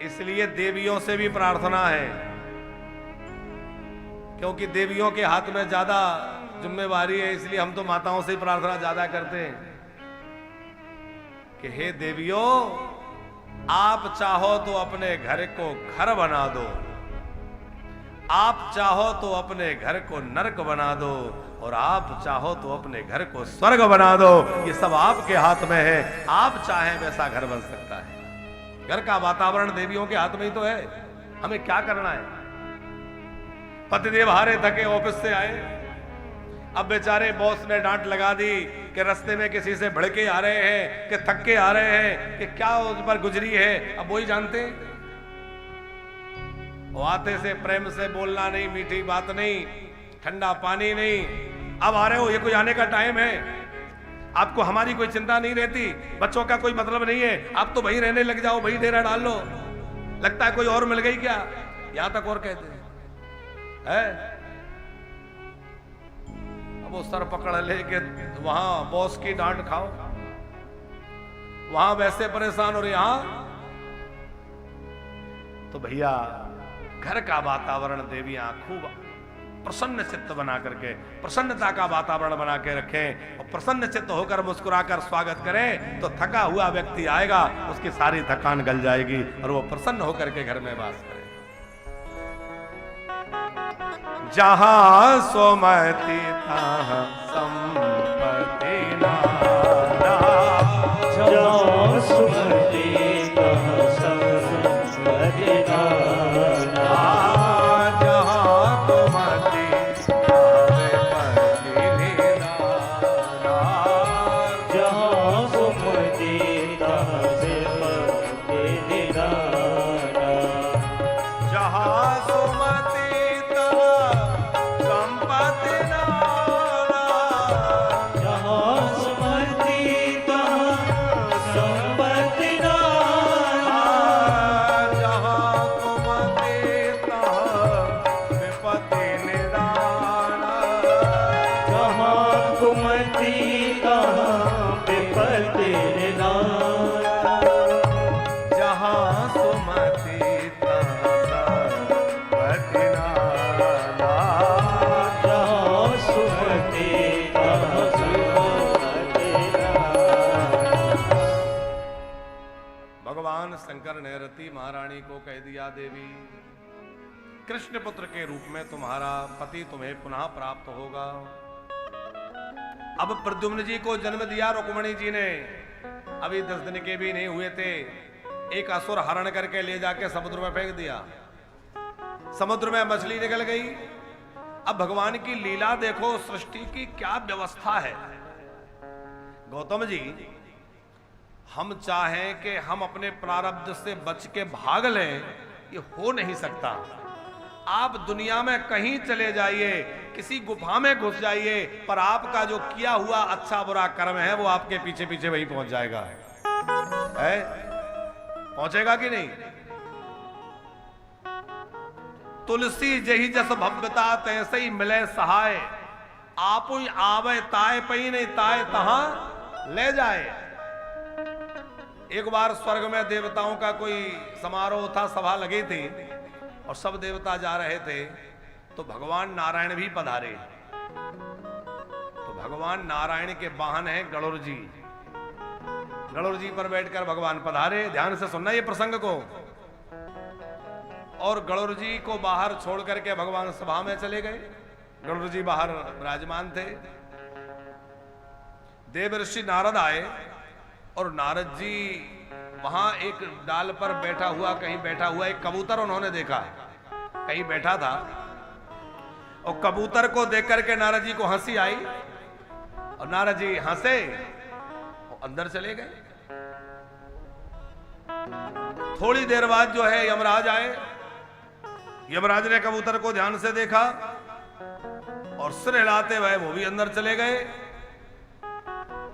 इसलिए देवियों से भी प्रार्थना है, क्योंकि देवियों के हाथ में ज्यादा जिम्मेवारी है, इसलिए हम तो माताओं से ही प्रार्थना ज्यादा करते हैं कि हे देवियों, आप चाहो तो अपने घर को घर बना दो, आप चाहो तो अपने घर को नरक बना दो, और आप चाहो तो अपने घर को स्वर्ग बना दो। ये सब आपके हाथ में है, आप चाहें वैसा घर बन सकता है। घर का वातावरण देवियों के हाथ में ही तो है, हमें क्या करना है। पतिदेव हारे थके ऑफिस से आए, अब बेचारे बॉस ने डांट लगा दी कि रास्ते में किसी से भड़के आ रहे हैं, कि थक के आ रहे हैं, कि क्या उस पर गुजरी है, अब वही जानते हैं। वो आते से प्रेम से बोलना नहीं, मीठी बात नहीं, ठंडा पानी नहीं, अब आ रहे हो, ये कोई आने का टाइम है, आपको हमारी कोई चिंता नहीं रहती, बच्चों का कोई मतलब नहीं है, आप तो वहीं रहने लग जाओ, वहीं डेरा डाल लो, लगता है कोई और मिल गई क्या, यहां तक और कहते हैं। अब वो सर पकड़ ले के वहां बॉस की डांट खाओ, वहां वैसे परेशान हो रहे, यहां तो भैया घर का वातावरण देवियां खूब प्रसन्न चित्त बना करके, प्रसन्नता का वातावरण बना के रखें, और प्रसन्न चित्त होकर मुस्कुराकर स्वागत करें, तो थका हुआ व्यक्ति आएगा, उसकी सारी थकान गल जाएगी और वो प्रसन्न होकर के घर में वास करे। जहां सोमति तहां संपत्ति नाना, जहां सुमति तहां संपत्ति नाना, शंकर ने रति महारानी को कह दिया, देवी कृष्ण पुत्र के रूप में तुम्हारा पति तुम्हें पुनः प्राप्त होगा। अब प्रद्युम्न जी को जन्म दिया रुक्मणी जी ने, अभी 10 दिन के भी नहीं हुए थे, एक असुर हरण करके ले जाके समुद्र में फेंक दिया, समुद्र में मछली निकल गई। अब भगवान की लीला देखो, सृष्टि की क्या व्यवस्था है। गौतम जी, हम चाहें कि हम अपने प्रारब्ध से बच के भाग लें, ये हो नहीं सकता। आप दुनिया में कहीं चले जाइए, किसी गुफा में घुस जाइए, पर आपका जो किया हुआ अच्छा बुरा कर्म है वो आपके पीछे पीछे वही पहुंच जाएगा, है? पहुंचेगा कि नहीं? तुलसी जही जस भव्यता तैसे ही मिले सहाय, आप आवे ताए पई नहीं ताए तहां ले जाए। एक बार स्वर्ग में देवताओं का कोई समारोह था, सभा लगी थी और सब देवता जा रहे थे, तो भगवान नारायण भी पधारे। तो भगवान नारायण के वाहन है गरुड़ जी, गरुड़ जी पर बैठकर भगवान पधारे। ध्यान से सुनना ये प्रसंग को। और गरुड़ जी को बाहर छोड़ करके भगवान सभा में चले गए। गरुड़ जी बाहर विराजमान थे। देव ऋषि नारद आए और नारद जी वहां एक डाल पर बैठा हुआ, कहीं बैठा हुआ एक कबूतर उन्होंने देखा, कहीं बैठा था, और कबूतर को देख करके नारद जी को हंसी आई और नारद जी हंसे और अंदर चले गए। थोड़ी देर बाद जो है यमराज आए। यमराज ने कबूतर को ध्यान से देखा और सिर हिलाते हुए वो भी अंदर चले गए।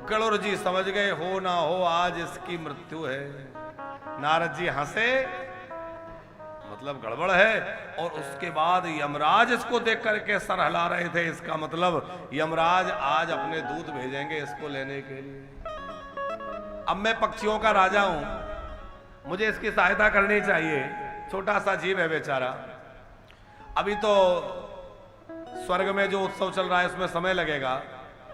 गरुड़ जी समझ गए हो ना हो आज इसकी मृत्यु है। नारद जी हंसे, मतलब गड़बड़ है। और उसके बाद यमराज इसको देख करके सर हिला रहे थे, इसका मतलब यमराज आज अपने दूत भेजेंगे इसको लेने के लिए। अब मैं पक्षियों का राजा हूं, मुझे इसकी सहायता करनी चाहिए। छोटा सा जीव है बेचारा। अभी तो स्वर्ग में जो उत्सव चल रहा है उसमें समय लगेगा।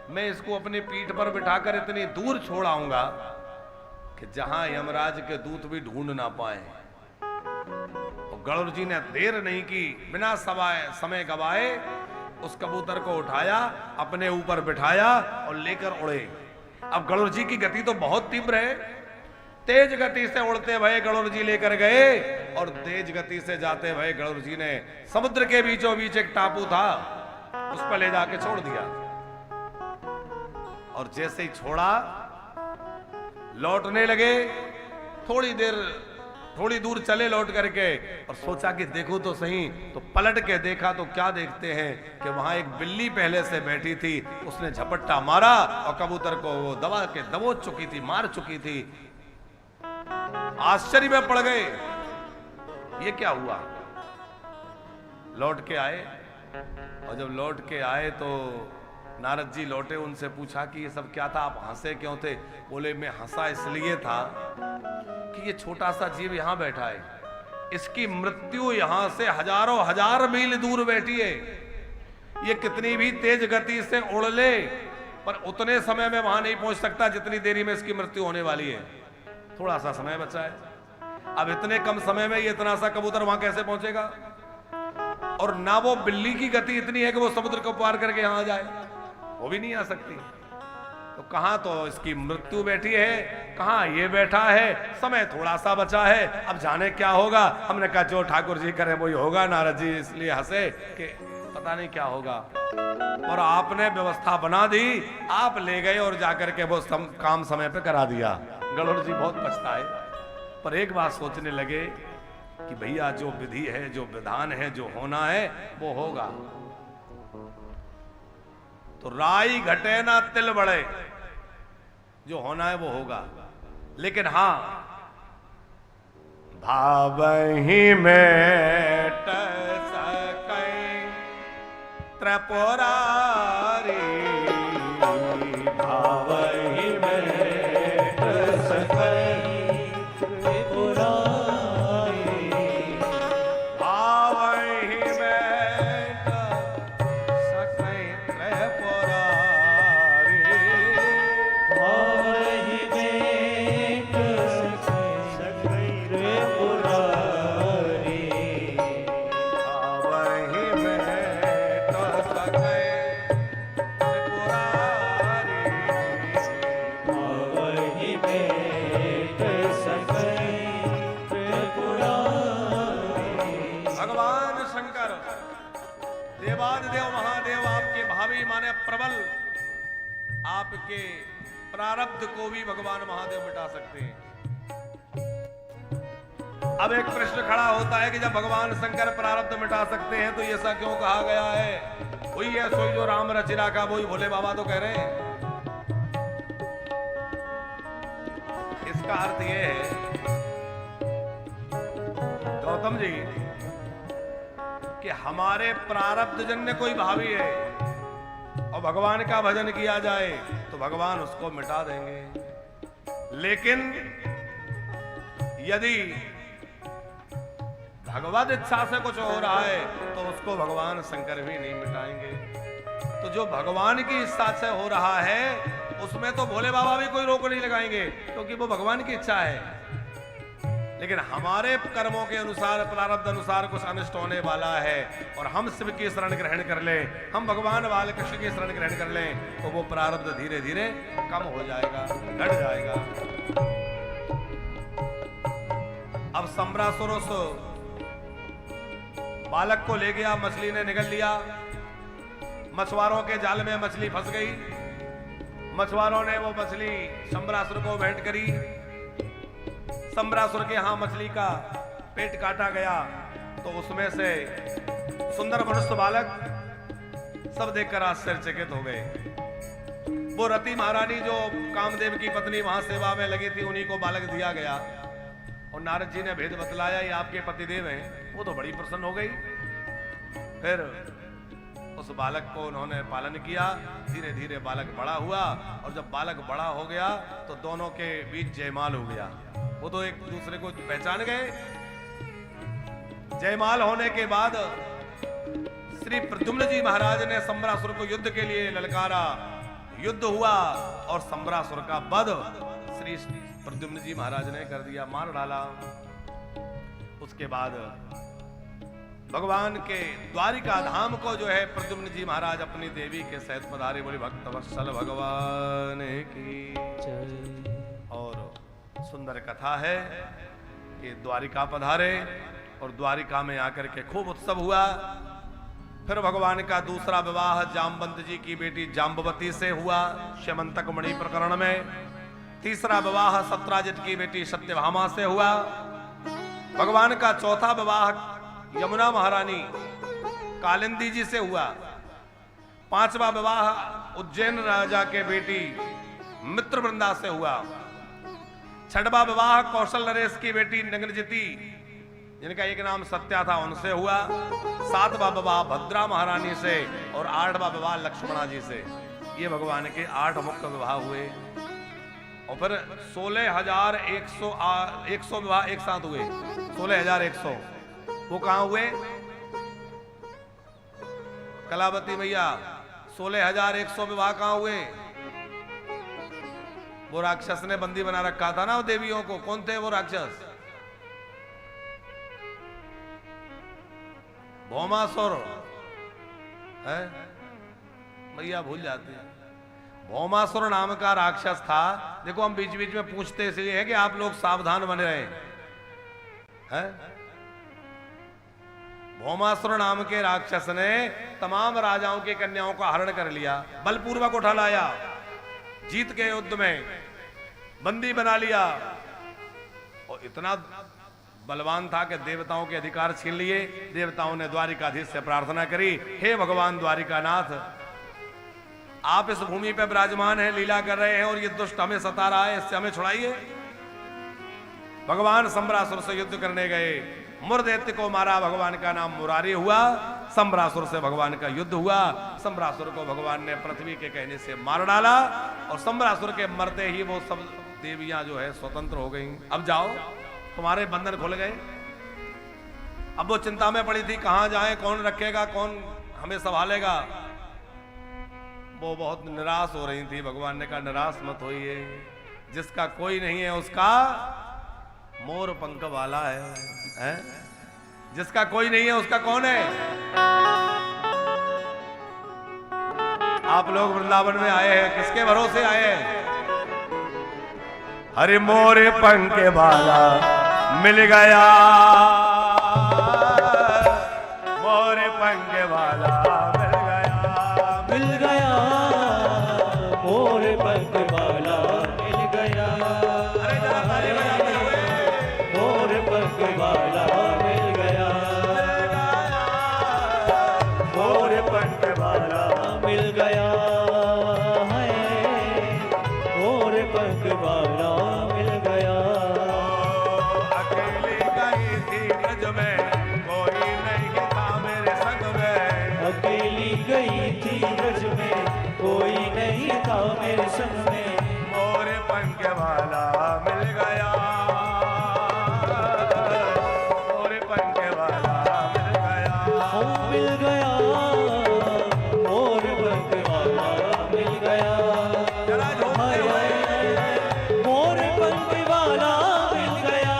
मैं इसको अपनी पीठ पर बिठाकर इतनी दूर छोड़ आऊंगा कि जहां यमराज के दूत भी ढूंढ ना पाए। और गरुड़ जी ने देर नहीं की, बिना समय गवाए उस कबूतर को उठाया, अपने ऊपर बिठाया और लेकर उड़े। अब गरुड़ जी की गति तो बहुत तीव्र है। तेज गति से उड़ते भये गरुड़ जी लेकर गए और तेज गति से जाते भये गरुड़ जी ने समुद्र के बीचों बीच एक टापू था, उस पर ले जाके छोड़ दिया। और जैसे ही छोड़ा, लौटने लगे। थोड़ी दूर चले लौट करके और सोचा कि देखो तो सही। तो पलट के देखा तो क्या देखते हैं कि वहां एक बिल्ली पहले से बैठी थी। उसने झपट्टा मारा और कबूतर को वो दबोच चुकी थी, मार चुकी थी। आश्चर्य में पड़ गए, ये क्या हुआ। लौट के आए और जब लौट के आए तो नारद जी लौटे, उनसे पूछा कि ये सब क्या था, आप हंसे क्यों थे। बोले मैं हंसा इसलिए था कि ये छोटा सा जीव यहां बैठा है, इसकी मृत्यु यहां से हजारों हजार मील दूर बैठी है। ये कितनी भी तेज गति से उड़ ले पर उतने समय में वहां नहीं पहुंच सकता जितनी देरी में इसकी मृत्यु होने वाली है। थोड़ा सा समय बचा है। अब इतने कम समय में ये इतना सा कबूतर वहां कैसे पहुंचेगा। और ना वो बिल्ली की गति इतनी है कि वो समुद्र को पार करके यहां आ जाए, वो भी नहीं आ सकती। तो कहां तो इसकी मृत्यु बैठी है, कहां ये बैठा है। समय थोड़ा सा बचा है, अब जाने क्या होगा। हमने कहा जो ठाकुर जी करे वही होगा। नारद जी इसलिए हंसे कि पता नहीं क्या होगा। और आपने व्यवस्था बना दी, आप ले गए और जाकर के वो काम समय पे करा दिया। गरुड़ जी बहुत पछताए, पर एक बात सोचने लगे कि भैया जो विधि है, जो विधान है, जो होना है वो होगा। तो राई घटे ना तिल बढ़े, जो होना है वो होगा। लेकिन हां, भावहि में सकै त्रिपुरारी, भावहि में सकै त्रिपुरारी, भावहि में सकै त्रिपुरारी, भावहि में सकै त्रिपुरारी, भावहि में सकै त्रिपुरारी, भावहि में सकै त्रिपुरारी। भगवान शंकर देवादिदेव महादेव आपके भावी माने प्रबल, आपके प्रारब्ध को भी भगवान महादेव मिटा सकते हैं। अब एक प्रश्न खड़ा होता है कि जब भगवान शंकर प्रारब्ध मिटा सकते हैं तो ऐसा क्यों कहा गया है। वही है सोई जो राम रचिरा का, वही भोले बाबा तो कह रहे हैं। इसका अर्थ यह है गौतम जी कि हमारे प्रारब्ध जन्य कोई भावी है और भगवान का भजन किया जाए तो भगवान उसको मिटा देंगे। लेकिन यदि भगवत इच्छा से कुछ हो रहा है तो उसको भगवान शंकर भी नहीं मिटाएंगे। तो जो भगवान की इच्छा से हो रहा है उसमें तो भोले बाबा भी कोई रोक नहीं लगाएंगे, क्योंकि वो भगवान की इच्छा है। लेकिन हमारे कर्मों के अनुसार, प्रारब्ध अनुसार कुछ अनिष्ट होने वाला है और हम शिव की शरण ग्रहण कर लें, हम भगवान बाल कृष्ण की शरण ग्रहण कर लें तो वो प्रारब्ध धीरे धीरे कम हो जाएगा, घट जाएगा। अब सम्रासुर उस बालक को ले गया, मछली ने निगल लिया। मछुआरों के जाल में मछली फंस गई। मछुआरों ने वो मछली सम्रासुर को भेंट करी। सम्रासुर के यहां मछली का पेट काटा गया तो उसमें से सुंदर मनुष्य बालक सब देखकर आश्चर्यचकित हो गए। वो रति महारानी जो कामदेव की पत्नी वहां सेवा में लगी थी, उन्हीं को बालक दिया गया। और नारद जी ने भेद बतलाया, ये आपके पतिदेव हैं। वो तो बड़ी प्रसन्न हो गई। फिर उस बालक को उन्होंने पालन किया। धीरे धीरे बालक बड़ा हुआ और जब बालक बड़ा हो गया तो दोनों के बीच जयमाल हो गया। वो तो एक दूसरे को पहचान गए। जयमाल होने के बाद श्री प्रद्युम्न जी महाराज ने सम्रासुर को युद्ध के लिए ललकारा। युद्ध हुआ और सम्रासुर का वध श्री प्रद्युम्न जी महाराज ने कर दिया, मार डाला। उसके बाद भगवान के द्वारिका धाम को जो है प्रद्युम्न जी महाराज अपनी देवी के सहित पधारे। बोले भक्त वत्सल भगवान की। और सुंदर कथा है कि द्वारिका पधारे और द्वारिका में आकर के खूब उत्सव हुआ। फिर भगवान का दूसरा विवाह जामवंत जी की बेटी जाम्बवती से हुआ श्यमंतक मणि प्रकरण में। तीसरा विवाह सत्राजित की बेटी सत्यभामा से हुआ। भगवान का चौथा विवाह यमुना महारानी कालिंदी जी से हुआ। पांचवा विवाह उज्जैन राजा के बेटी मित्रवृंदा से हुआ। छठवां विवाह कौशल नरेश की बेटी नग्नजिति जिनका एक नाम सत्या था उनसे हुआ। सातवां विवाह भद्रा महारानी से और आठवां विवाह लक्ष्मणा जी से। ये भगवान के 8 मुख्य विवाह हुए। और फिर 16,100 विवाह एक साथ हुए। 16,100 वो कहां हुए? कलावती भैया 16,100 विवाह कहां हुए? वो राक्षस ने बंदी बना रखा था ना वो देवियों को। कौन थे वो राक्षस? भौमासुर है भैया, भूल जाते हैं। भौमासुर नाम का राक्षस था। देखो हम बीच बीच में पूछते इसलिए है कि आप लोग सावधान बने रहे हैं। भौमासुर नाम के राक्षस ने तमाम राजाओं की कन्याओं का हरण कर लिया, बलपूर्वक उठा लाया, जीत के युद्ध में बंदी बना लिया और इतना बलवान था कि देवताओं के अधिकार छीन लिए। देवताओं ने द्वारिकाधीश से प्रार्थना करी, हे भगवान द्वारिकानाथ, आप इस भूमि पर विराजमान हैं, लीला कर रहे हैं और ये दुष्ट हमें सता रहा है, इससे हमें छुड़ाइए। भगवान सम्रासुर से युद्ध करने गए, मुरदैत्य को मारा। भगवान का नाम मुरारी हुआ। सम्रासुर से भगवान का युद्ध हुआ। सम्रासुर को भगवान ने पृथ्वी के कहने से मार डाला और सम्रासुर के मरते ही वो सब देवियां जो है स्वतंत्र हो गईं। अब जाओ, तुम्हारे बंधन खुल गए। अब वो चिंता में पड़ी थी, कहां जाए, कौन रखेगा, कौन हमें संभालेगा। वो बहुत निराश हो रही थी। भगवान ने कहा निराश मत होइए, जिसका कोई नहीं है उसका मोर पंख वाला है? जिसका कोई नहीं है उसका कौन है? आप लोग वृंदावन में आए हैं, किसके भरोसे आए हैं? हरे मोर पंख वाला मिल गया, मोर पंख वाला मिल गया, मोर पंख वाला मिल गया। अरे जरा ताली बजाते हुए। मोर पंख वाला मिल गया, मोर पंख वाला मिल गया है, मोर पंख वाला मिल गया। अकेली गई थी ब्रज में, कोई नहीं था मेरे संग में। अकेली गई थी ब्रज में, कोई नहीं था मेरे संग में। मोर पंख वाला मिल गया, मोर पंख वाला मिल गया। ओ मिल गया, मोर पंख वाला मिल गया। जरा झूमते हुए। मोर पंख वाला मिल गया,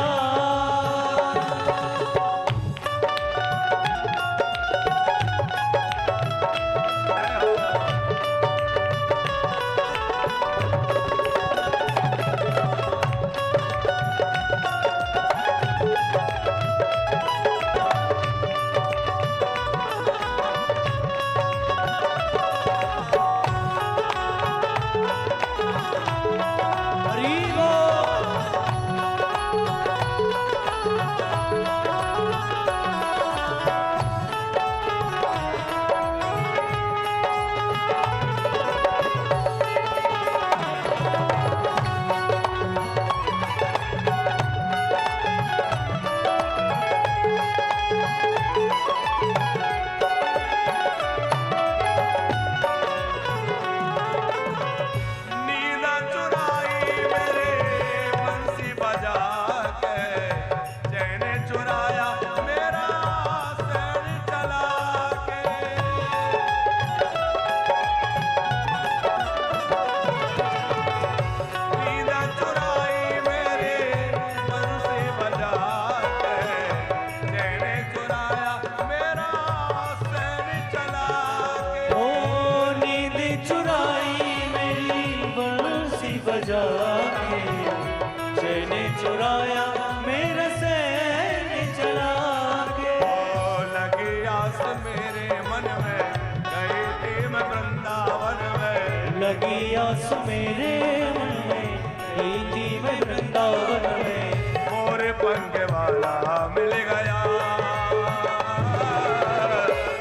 मेरे मन में गई थी मैं वृंदावन में। मोर पंख वाला मिल गया,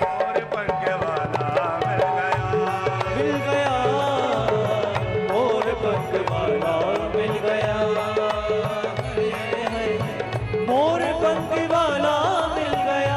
मोर पंख वाला मिल गया, मिल गया मोर पंख वाला मिल गया, मोर पंख वाला मिल गया।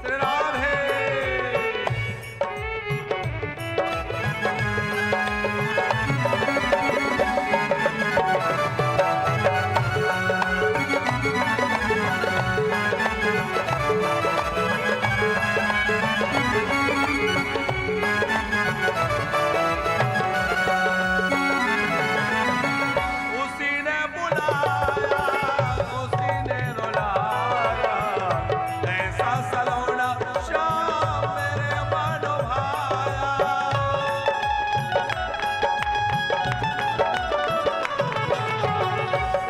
श्री राधे। उसी ने बुलाया, उसी ने रुलाया, ऐसा सलोना श्याम मेरे मन भाया।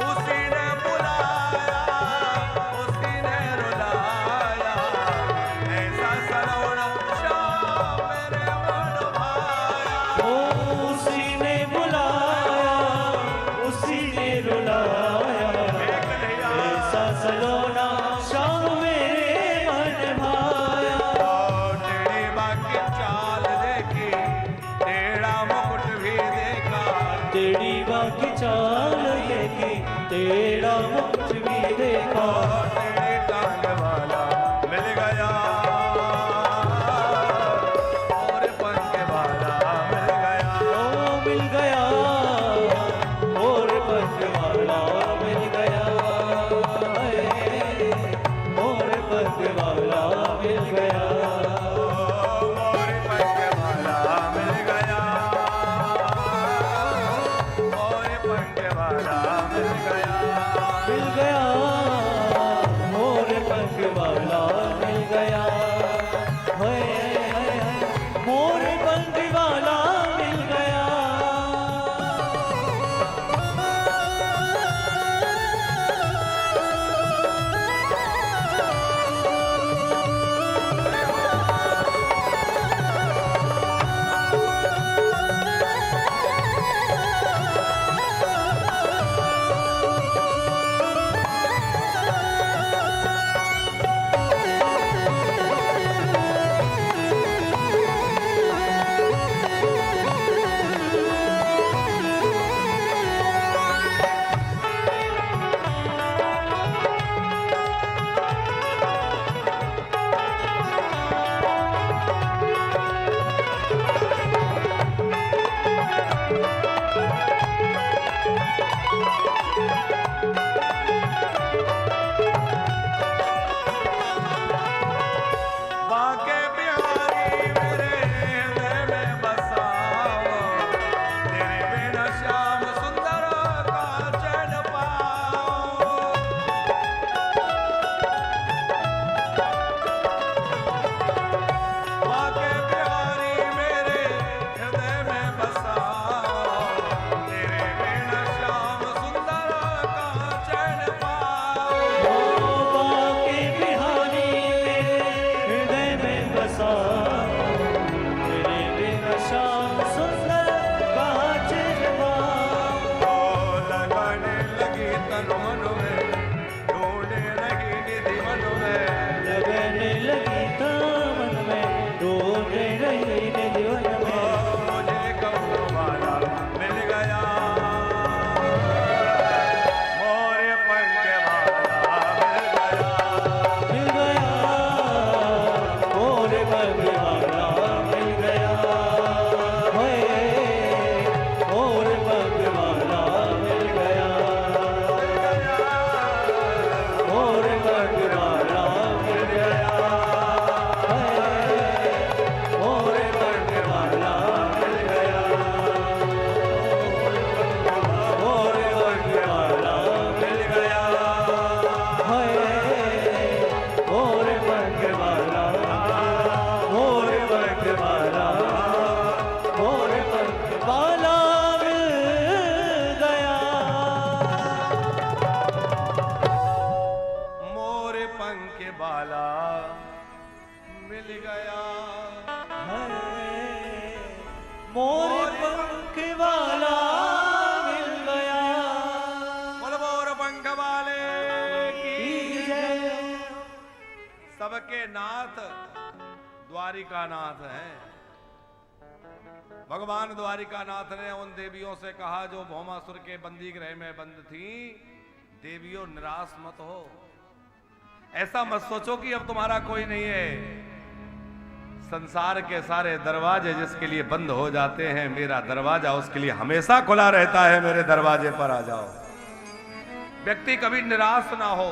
उसी ने बुलाया, उसी ने रुलाया, ऐसा सलोना श्याम मेरे मन भाया। ओ उसी ने बुलाया, उसी ने रुलाया, एक नैया ऐसा सलोना श्याम मेरे मन भाया। टेढ़ी बाकी चाल देखी, टेढ़ा मुकुट भी देखा, तेरी बाकी चाल देखी, तेरा मुख भी देखा। टेढ़ी टांग वाला मिल गया, और पंख वाला मिल गया। ओ मिल गया और पंख वाला मिल गया, और पंख वाला मिल गया। और पंख वाला मिल गया, और पंख वाला मिल गया। मिल गया मोर पंख वाला मिल गया, मोर पंख वाला मिल गया। बाके बिहारी मेरे हृदय में बसाओ, तेरे बिना श्याम सुंदर का चैन पाओ। बाके बिहारी मेरे हृदय में बसाओ, तेरे बिना श्याम सुंदर का चैन पाओ। बाके बिहारी मेरे हृदय में बसा, तेरे बिना श्याम सुंदर कहाँ चैन पाऊं। ओ लगाने लगी तन मन में, ढूंढने लगी निधि मन में, लगने लगी दामन में, ढूंढने रही निधि वन में। मुझे कब्र वाला मिल गया, मोर पंख वाला मिल गया। मिल गया मोर पंख वाला मिल गया, मोर पंख वाला मिल गया। मिल गया। मोर पंख वाला मिल गया। बोल मोर पंख वाले की जय। सबके नाथ द्वारिका नाथ है। भगवान द्वारिका नाथ ने उन देवियों से कहा जो भौमासुर के बंदी गृह में बंद थी, देवियों निराश मत हो, ऐसा मत सोचो कि अब तुम्हारा कोई नहीं है। संसार के सारे दरवाजे जिसके लिए बंद हो जाते हैं, मेरा दरवाजा उसके लिए हमेशा खुला रहता है। मेरे दरवाजे पर आ जाओ। व्यक्ति कभी निराश ना हो,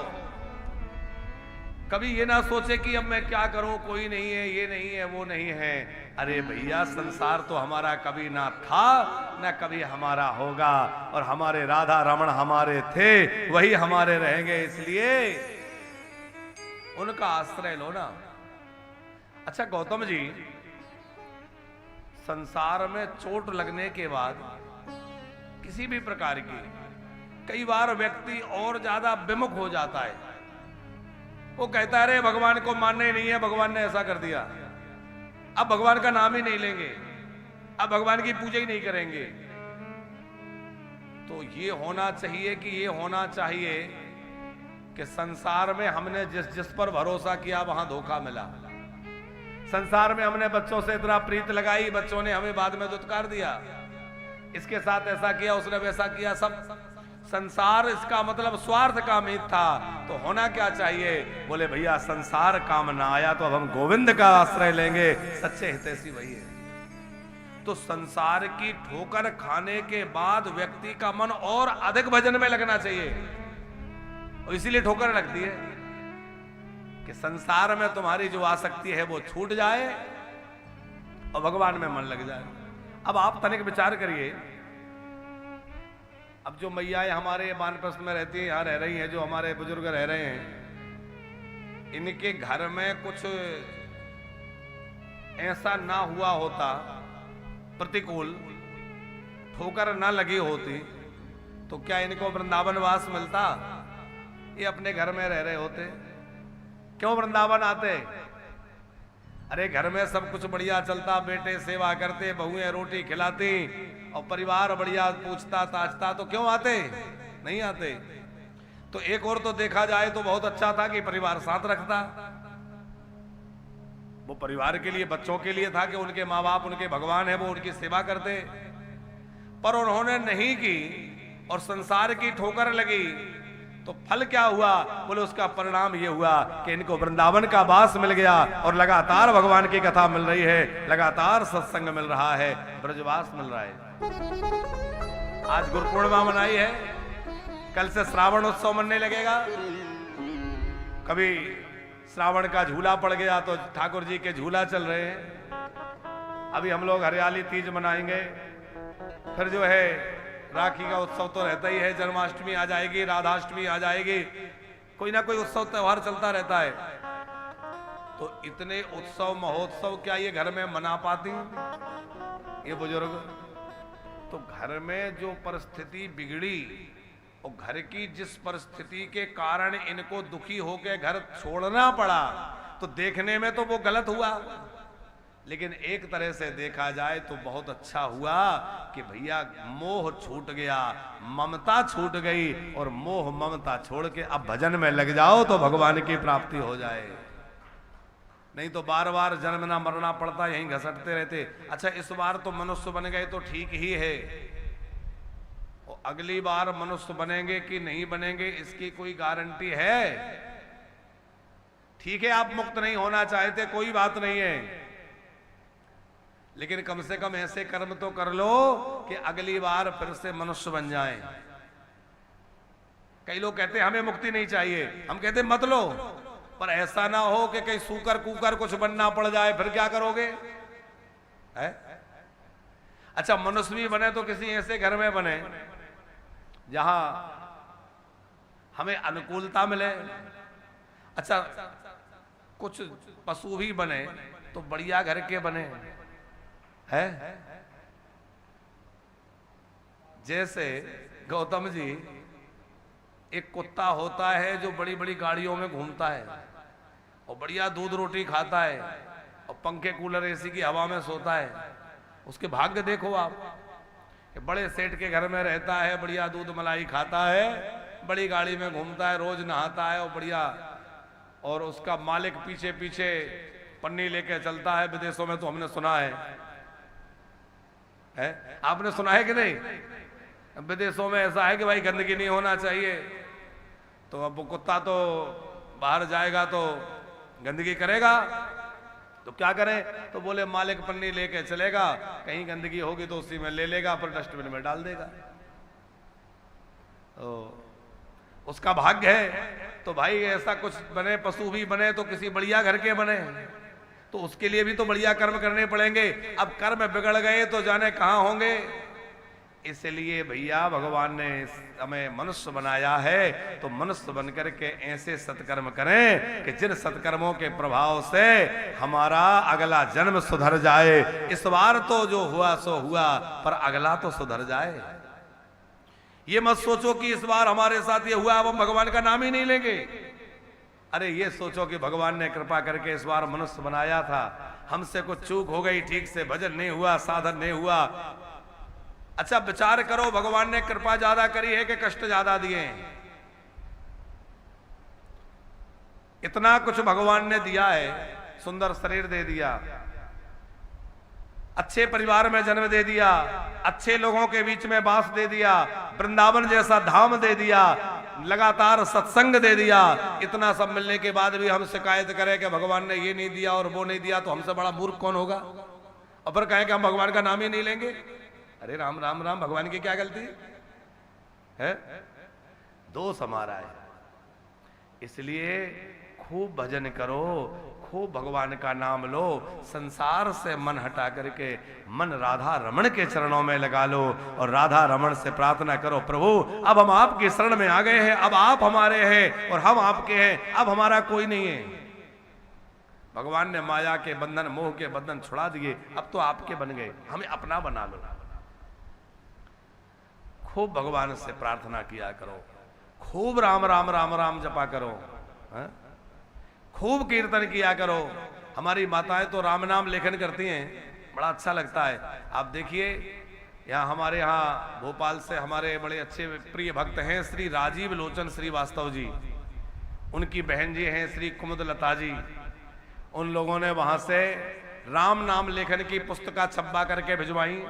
कभी ये ना सोचे कि अब मैं क्या करूं, कोई नहीं है, ये नहीं है, वो नहीं है। अरे भैया, संसार तो हमारा कभी ना था ना कभी हमारा होगा, और हमारे राधा रमण हमारे थे, वही हमारे रहेंगे, इसलिए उनका आश्रय लो ना। अच्छा गौतम जी, संसार में चोट लगने के बाद किसी भी प्रकार की, कई बार व्यक्ति और ज्यादा विमुख हो जाता है। वो कहता है अरे भगवान को मानना ही नहीं है, भगवान ने ऐसा कर दिया, अब भगवान का नाम ही नहीं लेंगे, अब भगवान की पूजा ही नहीं करेंगे। तो ये होना चाहिए कि ये होना चाहिए कि संसार में हमने जिस जिस पर भरोसा किया वहां धोखा मिला। संसार में हमने बच्चों से इतना प्रीत लगाई, बच्चों ने हमें बाद में दुत्कार दिया, इसके साथ ऐसा किया, उसने वैसा किया। सब संसार इसका मतलब स्वार्थ का मीत था। तो होना क्या चाहिए? बोले भैया संसार काम ना आया तो अब हम गोविंद का आश्रय लेंगे, सच्चे हितैषी वही है। तो संसार की ठोकर खाने के बाद व्यक्ति का मन और अधिक भजन में लगना चाहिए, और इसीलिए ठोकर लगती है कि संसार में तुम्हारी जो आसक्ति है वो छूट जाए और भगवान में मन लग जाए। अब आप तनिक विचार करिए, अब जो मैयाएं हमारे वानप्रस्थ में रहती हैं, यहाँ रह रही हैं, जो हमारे बुजुर्ग रह रहे हैं, इनके घर में कुछ ऐसा ना हुआ होता, प्रतिकूल ठोकर ना लगी होती, तो क्या इनको वृंदावन वास मिलता? ये अपने घर में रह रहे होते। क्यों वृंदावन आते? अरे घर में सब कुछ बढ़िया चलता, बेटे सेवा करते, बहुएं रोटी खिलाती और परिवार बढ़िया पूछता ताछता, तो क्यों आते? नहीं आते। तो एक और तो देखा जाए तो बहुत अच्छा था कि परिवार साथ रखता। वो परिवार के लिए, बच्चों के लिए था कि उनके माँ बाप उनके भगवान है, वो उनकी सेवा करते। पर उन्होंने नहीं की और संसार की ठोकर लगी, तो फल क्या हुआ? बोले उसका परिणाम ये हुआ कि इनको वृंदावन का वास मिल गया और लगातार भगवान की कथा मिल रही है, लगातार सत्संग मिल रहा है, ब्रजवास मिल रहा है। आज गुरु पूर्णिमा मनाई है, कल से श्रावण उत्सव मनने लगेगा। कभी श्रावण का झूला पड़ गया तो ठाकुर जी के झूला चल रहे हैं। अभी हम लोग हरियाली तीज मनाएंगे, फिर जो है राखी का उत्सव तो रहता ही है, जन्माष्टमी आ जाएगी, राधाष्टमी आ जाएगी, कोई ना कोई उत्सव त्योहार चलता रहता है। तो इतने उत्सव महोत्सव क्या ये घर में मना पाती ये बुजुर्ग? तो घर में जो परिस्थिति बिगड़ी और घर की जिस परिस्थिति के कारण इनको दुखी होकर घर छोड़ना पड़ा, तो देखने में तो वो गलत हुआ, लेकिन एक तरह से देखा जाए तो बहुत अच्छा हुआ कि भैया मोह छूट गया, ममता छूट गई, और मोह ममता छोड़ के अब भजन में लग जाओ तो भगवान की प्राप्ति हो जाए। नहीं तो बार बार जन्मना मरना पड़ता, यहीं घसटते रहते। अच्छा इस बार तो मनुष्य बन गए तो ठीक ही है, और अगली बार मनुष्य बनेंगे कि नहीं बनेंगे इसकी कोई गारंटी है? ठीक है आप मुक्त नहीं होना चाहते, कोई बात नहीं है, लेकिन कम से कम ऐसे कर्म तो कर लो कि अगली बार फिर से मनुष्य बन जाएं। कई लोग कहते हैं हमें मुक्ति नहीं चाहिए, हम कहते हैं मत लो, पर ऐसा ना हो कि कहीं सूकर कूकर कुछ बनना पड़ जाए, फिर क्या करोगे? है? अच्छा मनुष्य भी बने तो किसी ऐसे घर में बने जहां हमें अनुकूलता मिले। अच्छा कुछ पशु भी बने तो बढ़िया घर के बने, है? जैसे गौतम जी, एक कुत्ता होता है जो बड़ी बड़ी गाड़ियों में घूमता है और बढ़िया दूध रोटी खाता है, पंखे कूलर एसी की हवा में सोता है, उसके भाग्य देखो आप। बड़े सेठ के घर में रहता है, बढ़िया दूध मलाई खाता है, बड़ी गाड़ी में घूमता है, रोज नहाता है और बढ़िया, और उसका मालिक पीछे पीछे पन्नी लेके चलता है। विदेशों में तो हमने सुना है, आपने सुना है कि नहीं? विदेशों में ऐसा है कि भाई गंदगी नहीं होना चाहिए, तो अब वो कुत्ता तो बाहर जाएगा तो गंदगी करेगा, तो क्या करें? तो बोले मालिक पन्नी लेके चलेगा, कहीं गंदगी होगी तो उसी में ले लेगा, पर डस्टबिन में डाल देगा। तो उसका भाग्य है। तो भाई ऐसा कुछ बने, पशु भी बने तो किसी बढ़िया घर के बने, तो उसके लिए भी तो बढ़िया कर्म करने पड़ेंगे। अब कर्म बिगड़ गए तो जाने कहां होंगे। इसलिए भैया भगवान ने हमें मनुष्य बनाया है, तो मनुष्य बनकर के ऐसे सत्कर्म करें कि जिन सत्कर्मों के प्रभाव से हमारा अगला जन्म सुधर जाए। इस बार तो जो हुआ सो हुआ, पर अगला तो सुधर जाए। ये मत सोचो कि इस बार हमारे साथ ये हुआ, अब हम भगवान का नाम ही नहीं लेंगे। अरे ये सोचो कि भगवान ने कृपा करके इस बार मनुष्य बनाया था, हमसे कुछ चूक हो गई, ठीक से भजन नहीं हुआ, साधन नहीं हुआ। अच्छा विचार करो, भगवान ने कृपा ज्यादा करी है कि कष्ट ज्यादा दिए हैं? इतना कुछ भगवान ने दिया है, सुंदर शरीर दे दिया, अच्छे परिवार में जन्म दे दिया, अच्छे लोगों के बीच में वास दे दिया, वृंदावन जैसा धाम दे दिया, लगातार सत्संग दे दिया। इतना सब मिलने के बाद भी हम शिकायत करें कि भगवान ने ये नहीं दिया और वो नहीं दिया, तो हमसे बड़ा मूर्ख कौन होगा? और फिर कहें कि हम भगवान का नाम ही नहीं लेंगे। अरे राम राम राम, भगवान की क्या गलती है? दोष हमारा है। इसलिए खूब भजन करो, खूब भगवान का नाम लो, संसार से मन हटा करके मन राधा रमण के चरणों में लगा लो और राधा रमण से प्रार्थना करो, प्रभु अब हम आपके शरण में आ गए हैं, अब आप हमारे हैं और हम आपके हैं, अब हमारा कोई नहीं है। भगवान ने माया के बंधन, मोह के बंधन छुड़ा दिए, अब तो आपके बन गए, हमें अपना बना लो। खूब भगवान से प्रार्थना किया करो, खूब राम राम राम राम जपा करो, खूब कीर्तन किया करो। हमारी माताएं तो राम नाम लेखन करती हैं, बड़ा अच्छा लगता है। आप देखिए यहाँ हमारे यहाँ भोपाल से हमारे बड़े अच्छे प्रिय भक्त हैं श्री राजीव लोचन श्रीवास्तव जी, उनकी बहन जी हैं श्री कुमुदलता जी। उन लोगों ने वहां से राम नाम लेखन की पुस्तका छपा करके भिजवाई,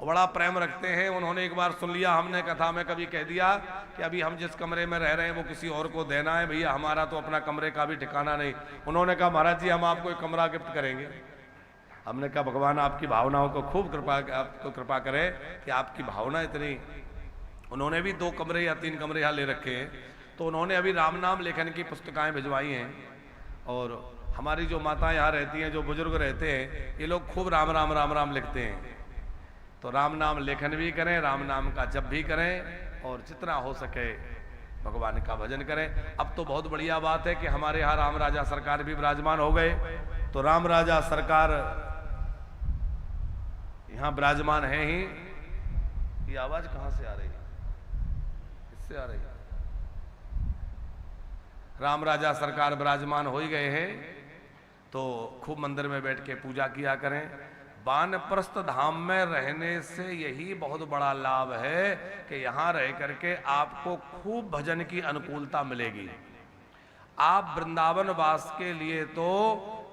बड़ा प्रेम रखते हैं। उन्होंने एक बार सुन लिया, हमने कथा में कभी कह दिया कि अभी हम जिस कमरे में रह रहे हैं वो किसी और को देना है, भैया हमारा तो अपना कमरे का भी ठिकाना नहीं। उन्होंने कहा महाराज जी हम आपको एक कमरा गिफ्ट करेंगे। हमने कहा भगवान आपकी भावनाओं को खूब कृपा करे कि आपकी भावना इतनी। उन्होंने भी 2 कमरे या 3 कमरे यहाँ ले रखे हैं, तो उन्होंने अभी राम नाम लेखन की पुस्तकाएं भिजवाई हैं। और हमारी जो माताएं यहाँ रहती हैं, जो बुजुर्ग रहते हैं, ये लोग खूब राम राम राम राम लिखते हैं। तो राम नाम लेखन भी करें, राम नाम का जप भी करें और जितना हो सके भगवान का भजन करें। अब तो बहुत बढ़िया बात है कि हमारे यहाँ राम राजा सरकार भी विराजमान हो गए। तो राम राजा सरकार यहाँ विराजमान है ही। ये आवाज कहां से आ रही है? इससे आ रही है। राम राजा सरकार विराजमान हो ही गए हैं, तो खूब मंदिर में बैठ के पूजा किया करें। वानप्रस्थ धाम में रहने से यही बहुत बड़ा लाभ है कि यहाँ रह करके आपको खूब भजन की अनुकूलता मिलेगी। आप वृंदावन वास के लिए तो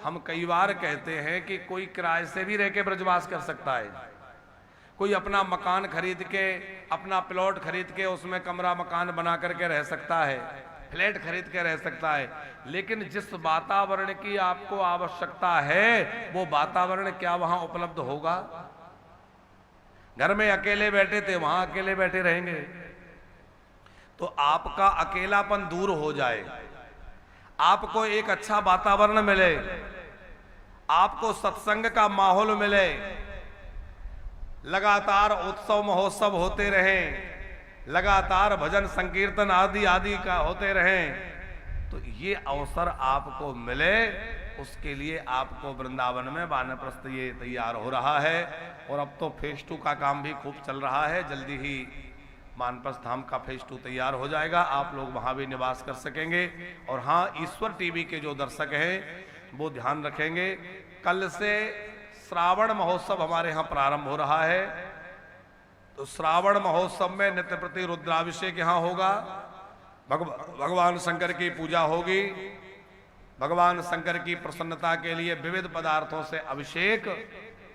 हम कई बार कहते हैं कि कोई किराए से भी रह के ब्रजवास कर सकता है, कोई अपना मकान खरीद के, अपना प्लॉट खरीद के उसमें कमरा मकान बना करके रह सकता है, फ्लैट खरीद के रह सकता है। लेकिन जिस वातावरण की आपको आवश्यकता है वो वातावरण क्या वहां उपलब्ध होगा? घर में अकेले बैठे थे, वहां अकेले बैठे रहेंगे। तो आपका अकेलापन दूर हो जाए, आपको एक अच्छा वातावरण मिले, आपको सत्संग का माहौल मिले, लगातार उत्सव महोत्सव होते रहें, लगातार भजन संकीर्तन आदि आदि का होते रहें, तो ये अवसर आपको मिले, उसके लिए आपको वृंदावन में वानप्रस्थ ये तैयार हो रहा है। और अब तो फेज 2 का काम भी खूब चल रहा है, जल्दी ही वानप्रस्थ धाम का फेज 2 तैयार हो जाएगा, आप लोग वहां भी निवास कर सकेंगे। और हाँ, ईश्वर टीवी के जो दर्शक हैं वो ध्यान रखेंगे। कल से श्रावण महोत्सव हमारे यहाँ प्रारंभ हो रहा है। तो श्रावण महोत्सव में नित्य प्रति रुद्राभिषेक यहाँ होगा। भगवान शंकर की पूजा होगी। भगवान शंकर की प्रसन्नता के लिए विविध पदार्थों से अभिषेक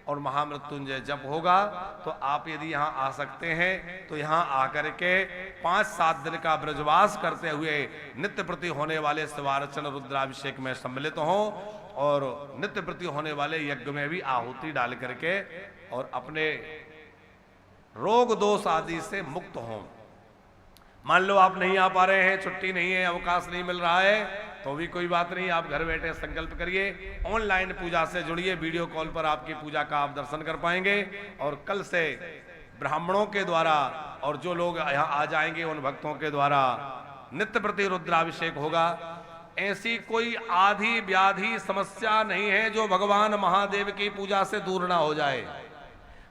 और महामृत्युंजय जप होगा। तो आप यदि यहाँ आ सकते हैं तो यहाँ आकर के 5-7 दिन का ब्रजवास करते हुए नित्य प्रति होने वाले शिवार्चन रुद्राभिषेक में सम्मिलित हों और नित्य प्रति होने वाले यज्ञ में भी आहुति डाल करके और अपने रोग दोष आदि से मुक्त हों। मान लो आप नहीं आ पा रहे हैं, छुट्टी नहीं है, अवकाश नहीं मिल रहा है, तो भी कोई बात नहीं, आप घर बैठे संकल्प करिए, ऑनलाइन पूजा से जुड़िए। वीडियो कॉल पर आपकी पूजा का आप दर्शन कर पाएंगे। और कल से ब्राह्मणों के द्वारा और जो लोग यहाँ आ जाएंगे उन भक्तों के द्वारा नित्य प्रति रुद्राभिषेक होगा। ऐसी कोई आधी व्याधि समस्या नहीं है जो भगवान महादेव की पूजा से दूर ना हो जाए।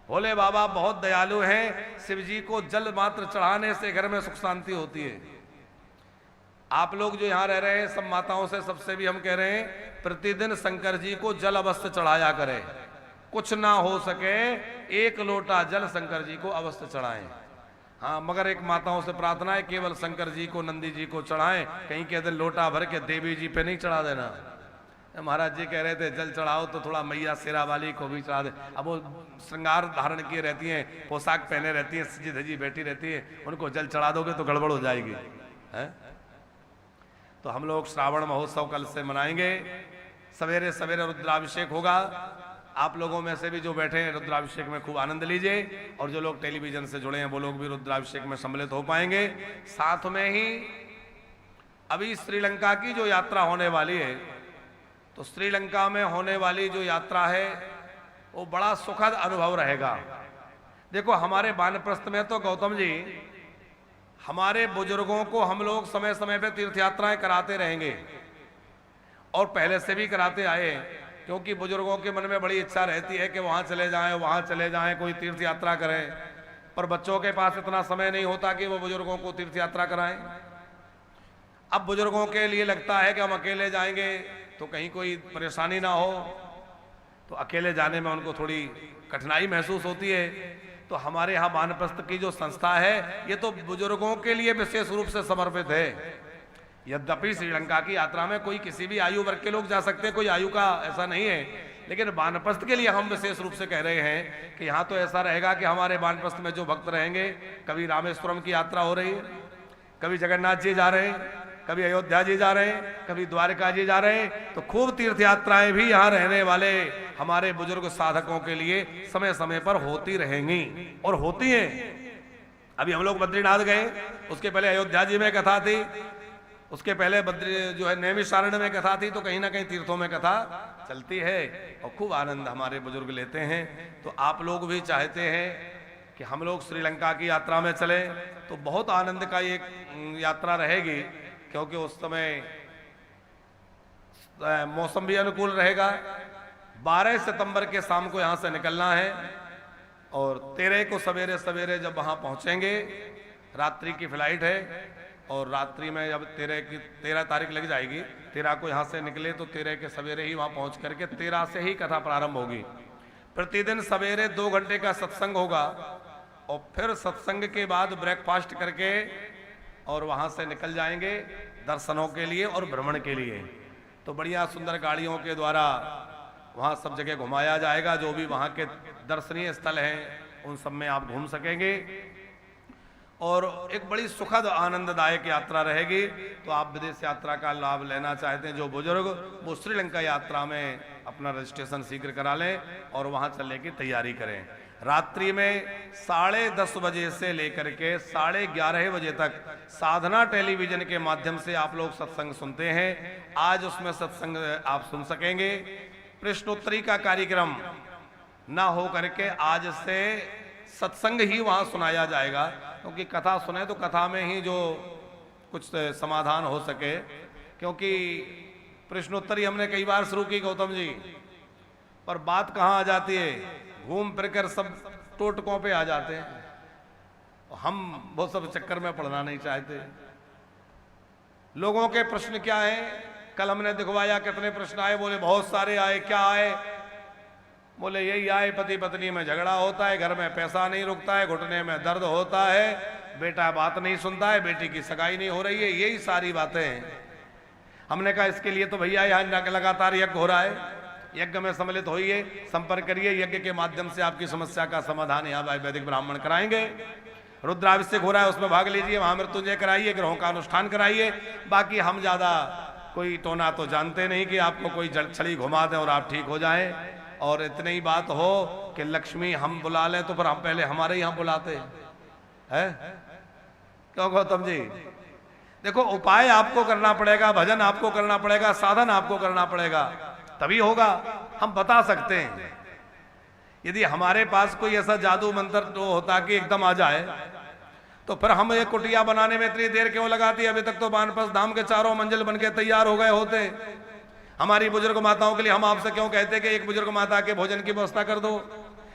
भोले बाबा बहुत दयालु हैं। शिव जी को जल मात्र चढ़ाने से घर में सुख शांति होती है। आप लोग जो यहाँ रह रहे हैं, सब माताओं से सबसे भी हम कह रहे हैं, प्रतिदिन शंकर जी को जल अवश्य चढ़ाया करें। कुछ ना हो सके 1 लोटा जल शंकर जी को अवश्य चढ़ाएं। हाँ, मगर एक माताओं से प्रार्थना है, केवल शंकर जी को, नंदी जी को चढ़ाएं, कहीं के दिन लोटा भर के देवी जी पे नहीं चढ़ा देना। महाराज जी कह रहे थे जल चढ़ाओ तो थोड़ा मैया शेरा वाली को भी चढ़ा दे। अब वो श्रृंगार धारण किए रहती हैं, पोशाक पहने रहती हैं, सजी धजी बैठी रहती है, उनको जल चढ़ा दोगे तो गड़बड़ हो जाएगी है? तो हम लोग श्रावण महोत्सव कल से मनाएंगे। सवेरे सवेरे रुद्राभिषेक होगा। आप लोगों में से भी जो बैठे हैं रुद्राभिषेक में खूब आनंद लीजिए और जो लोग टेलीविजन से जुड़े हैं वो लोग भी रुद्राभिषेक में सम्मिलित हो पाएंगे। साथ में ही अभी श्रीलंका की जो यात्रा होने वाली है, तो श्रीलंका में होने वाली जो यात्रा है वो बड़ा सुखद अनुभव रहेगा। देखो, हमारे वानप्रस्थ में तो गौतम जी, हमारे बुजुर्गों को हम लोग समय समय पे तीर्थ यात्राएं कराते रहेंगे और पहले से भी कराते आए, क्योंकि बुजुर्गों के मन में बड़ी इच्छा रहती है कि वहां चले जाएं, कोई तीर्थ यात्रा करें। पर बच्चों के पास इतना समय नहीं होता कि वो बुजुर्गों को तीर्थ यात्रा कराएं। अब बुजुर्गों के लिए लगता है कि हम अकेले जाएंगे तो कहीं कोई परेशानी ना हो, तो अकेले जाने में उनको थोड़ी कठिनाई महसूस होती है। तो हमारे यहाँ वानप्रस्थ की जो संस्था है ये तो बुजुर्गों के लिए विशेष रूप से समर्पित है। यद्यपि श्रीलंका की यात्रा में कोई किसी भी आयु वर्ग के लोग जा सकते हैं, कोई आयु का ऐसा नहीं है, लेकिन वानप्रस्थ के लिए हम विशेष रूप से कह रहे हैं कि यहाँ तो ऐसा रहेगा कि हमारे वानप्रस्थ में जो भक्त रहेंगे, कभी रामेश्वरम की यात्रा हो रही है, कभी जगन्नाथ जी जा रहे हैं, कभी अयोध्या जी जा रहे हैं, कभी द्वारका जी जा रहे हैं, तो खूब तीर्थ यात्राएं भी यहाँ रहने वाले हमारे बुजुर्ग साधकों के लिए समय समय पर होती रहेंगी और होती हैं। अभी हम लोग बद्रीनाथ गए, उसके पहले अयोध्या जी में कथा थी, उसके पहले नैमिषारण्य में कथा थी, तो कहीं ना कहीं तीर्थों में कथा चलती है और खूब आनंद हमारे बुजुर्ग लेते हैं। तो आप लोग भी चाहते हैं कि हम लोग श्रीलंका की यात्रा में चले, तो बहुत आनंद का एक यात्रा रहेगी, क्योंकि उस समय मौसम भी अनुकूल रहेगा। 12 सितंबर के शाम को यहाँ से निकलना है और 13 को सवेरे सवेरे जब वहाँ पहुँचेंगे, रात्रि की फ्लाइट है और रात्रि में जब 13 तारीख लग जाएगी, 13 को यहाँ से निकले तो 13 के सवेरे ही वहाँ पहुँच करके 13 से ही कथा प्रारंभ होगी। प्रतिदिन सवेरे 2 घंटे का सत्संग होगा और फिर सत्संग के बाद ब्रेकफास्ट करके और वहाँ से निकल जाएंगे दर्शनों के लिए और भ्रमण के लिए। तो बढ़िया सुंदर गाड़ियों के द्वारा वहाँ सब जगह घुमाया जाएगा। जो भी वहाँ के दर्शनीय स्थल हैं उन सब में आप घूम सकेंगे और एक बड़ी सुखद आनंददायक यात्रा रहेगी। तो आप विदेश यात्रा का लाभ लेना चाहते हैं जो बुजुर्ग, वो श्रीलंका यात्रा में अपना रजिस्ट्रेशन शीघ्र करा लें और वहाँ चलने की तैयारी करें। रात्रि में 10:30 बजे से लेकर के 11:30 बजे तक साधना टेलीविजन के माध्यम से आप लोग सत्संग सुनते हैं। आज उसमें सत्संग आप सुन सकेंगे। प्रश्नोत्तरी का कार्यक्रम ना हो करके आज से सत्संग ही वहां सुनाया जाएगा, क्योंकि कथा सुने तो कथा में ही जो कुछ समाधान हो सके। क्योंकि प्रश्नोत्तरी हमने कई बार शुरू की गौतम जी, पर बात कहाँ आ जाती है, घूम फिर कर सब टोटकों पे आ जाते हैं। हम वो सब चक्कर में पड़ना नहीं चाहते। लोगों के प्रश्न क्या है कल हमने दिखवाया कितने प्रश्न आए, बोले बहुत सारे आए। क्या आए? बोले यही आए, पति पत्नी में झगड़ा होता है, घर में पैसा नहीं रुकता है, घुटने में दर्द होता है, बेटा बात नहीं सुनता है, बेटी की सगाई नहीं हो रही है, यही सारी बातें हैं। हमने कहा इसके लिए तो भैया यहाँ लगातार यज्ञ हो रहा है, यज्ञ में सम्मिलित होइए, संपर्क करिए, यज्ञ के माध्यम से आपकी समस्या का समाधान यहाँ वैदिक ब्राह्मण कराएंगे। रुद्राभिषेक हो रहा है, उसमें भाग लीजिए, महामृत्युंजय कराइए, ग्रहों का अनुष्ठान कराइए। बाकी हम ज्यादा कोई टोना तो जानते नहीं कि आपको कोई छड़ी घुमा दें और आप ठीक हो जाएं। और इतनी ही बात हो कि लक्ष्मी हम बुला लें तो फिर हम पहले हमारे यहाँ बुलाते हैं। क्यों गौतम जी? देखो, उपाय आपको करना पड़ेगा, भजन आपको करना पड़ेगा, साधन आपको करना पड़ेगा, तभी होगा। हम बता सकते हैं, यदि हमारे पास कोई ऐसा जादू मंत्र तो होता कि एकदम आ जाए, तो फिर हम एक कुटिया बनाने में इतनी देर क्यों लगाती? अभी तक तो बानपस धाम के चारों मंजिल बनके तैयार हो गए होते। हमारी बुजुर्ग माताओं के लिए हम आपसे क्यों कहते कि एक बुजुर्ग माता के भोजन की व्यवस्था कर दो,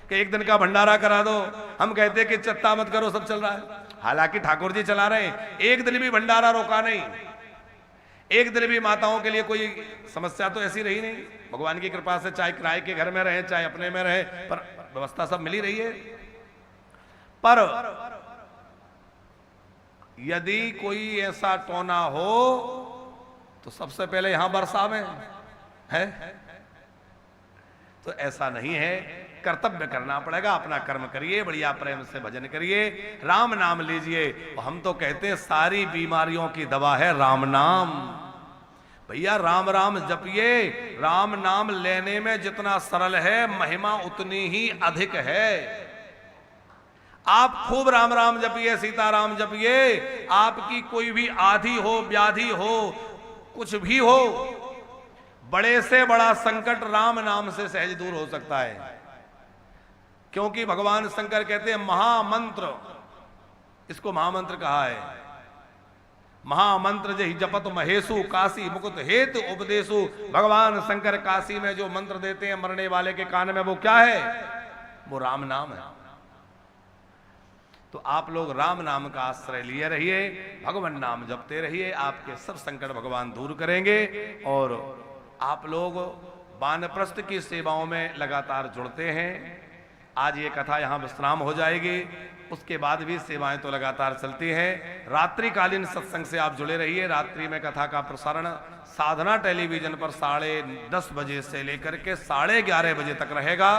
कि एक दिन का भंडारा करा दो। हम कहते कि चिंता मत करो, सब चल रहा है। हालांकि ठाकुर जी चला रहे हैं, एक दिन भी भंडारा रोका नहीं, एक दिन भी माताओं के लिए कोई समस्या तो ऐसी रही नहीं। भगवान की कृपा से चाहे किराए के घर में रहे, चाहे अपने में रहे, पर व्यवस्था सब मिली रही है। पर यदि कोई ऐसा टोना हो तो सबसे पहले यहां वर्षा में है, तो ऐसा नहीं है। कर्तव्य करना पड़ेगा, अपना कर्म करिए, बढ़िया प्रेम से भजन करिए, राम नाम लीजिए। हम तो कहते हैं सारी बीमारियों की दवा है राम नाम। भैया राम राम जपिए, राम नाम लेने में जितना सरल है महिमा उतनी ही अधिक है। आप खूब राम राम जपिए, सीताराम जपिए, आपकी कोई भी आधि हो, व्याधि हो, कुछ भी हो, बड़े से बड़ा संकट राम नाम से सहज दूर हो सकता है। क्योंकि भगवान शंकर कहते हैं महामंत्र, इसको महामंत्र कहा है। महामंत्र जहि जपत महेशु काशी मुकुट हेतु उपदेशु। भगवान शंकर काशी में जो मंत्र देते हैं मरने वाले के कान में, वो क्या है? वो राम नाम है। तो आप लोग राम नाम का आश्रय लिए रहिए, भगवान नाम जपते रहिए, आपके सब संकट भगवान दूर करेंगे। और आप लोग वानप्रस्थ की सेवाओं में लगातार जुड़ते हैं। आज ये कथा यहाँ विश्राम हो जाएगी, उसके बाद भी सेवाएं तो लगातार चलती हैं। रात्रिकालीन सत्संग से आप जुड़े रहिए। रात्रि में कथा का प्रसारण साधना टेलीविजन पर 10:30 बजे से लेकर के 11:30 बजे तक रहेगा।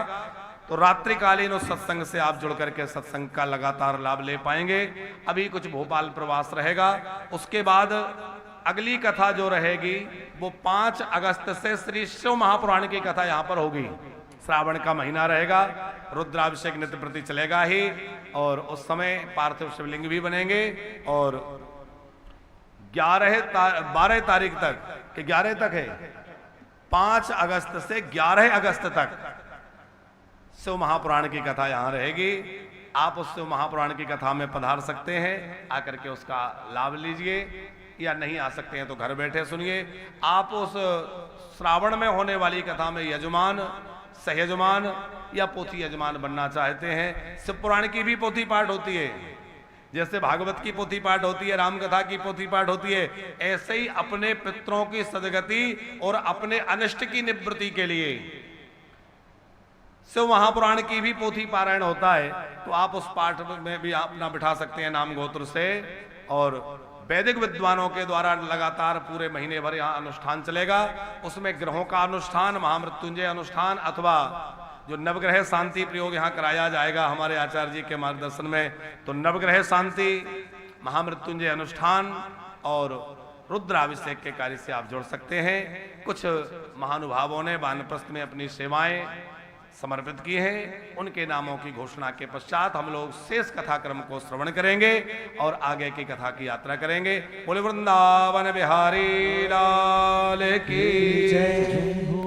तो रात्रिकालीन उस सत्संग से आप जुड़ करके सत्संग का लगातार लाभ ले पाएंगे। अभी कुछ भोपाल प्रवास रहेगा, उसके बाद अगली कथा जो रहेगी वो 5 अगस्त से श्री शिव महापुराण की कथा यहाँ पर होगी। श्रावण का महीना रहेगा, रुद्राभिषेक नित्य प्रति चलेगा ही, और उस समय पार्थिव शिवलिंग भी बनेंगे। और 12 तारीख तक, कि 11 तक है, 5 अगस्त से 11 अगस्त तक शिव महापुराण की कथा यहाँ रहेगी। आप उस शिव महापुराण की कथा में पधार सकते हैं, आकर के उसका लाभ लीजिए, या नहीं आ सकते हैं तो घर बैठे सुनिए। आप उस श्रावण में होने वाली कथा में यजमान, सहयजमान या पोथी यजमान बनना चाहते हैं, शिव पुराण की भी पोथी पाठ होती है, जैसे भागवत की पोथी पाठ होती है, राम कथा की पोथी पाठ होती है, ऐसे ही अपने पितरों की सदगति और अपने अनिष्ट की निवृत्ति के लिए शिव महापुराण की भी पोथी पारायण होता है। तो आप उस पाठ में भी अपना बिठा सकते हैं नाम गोत्र से। और वैदिक विद्वानों के द्वारा लगातार पूरे महीने भर यहाँ अनुष्ठान चलेगा। उसमें ग्रहों का अनुष्ठान, महामृत्युंजय अनुष्ठान, अथवा जो नवग्रह शांति प्रयोग यहाँ कराया जाएगा हमारे आचार्य जी के मार्गदर्शन में, तो नवग्रह शांति, महामृत्युंजय अनुष्ठान और रुद्राभिषेक के कार्य से आप जुड़ सकते हैं। कुछ महानुभावों ने वानप्रस्थ में अपनी सेवाएं समर्पित की हैं, उनके नामों की घोषणा के पश्चात हम लोग शेष कथा क्रम को श्रवण करेंगे और आगे की कथा की यात्रा करेंगे। बोले वृंदावन बिहारी लाल की जय।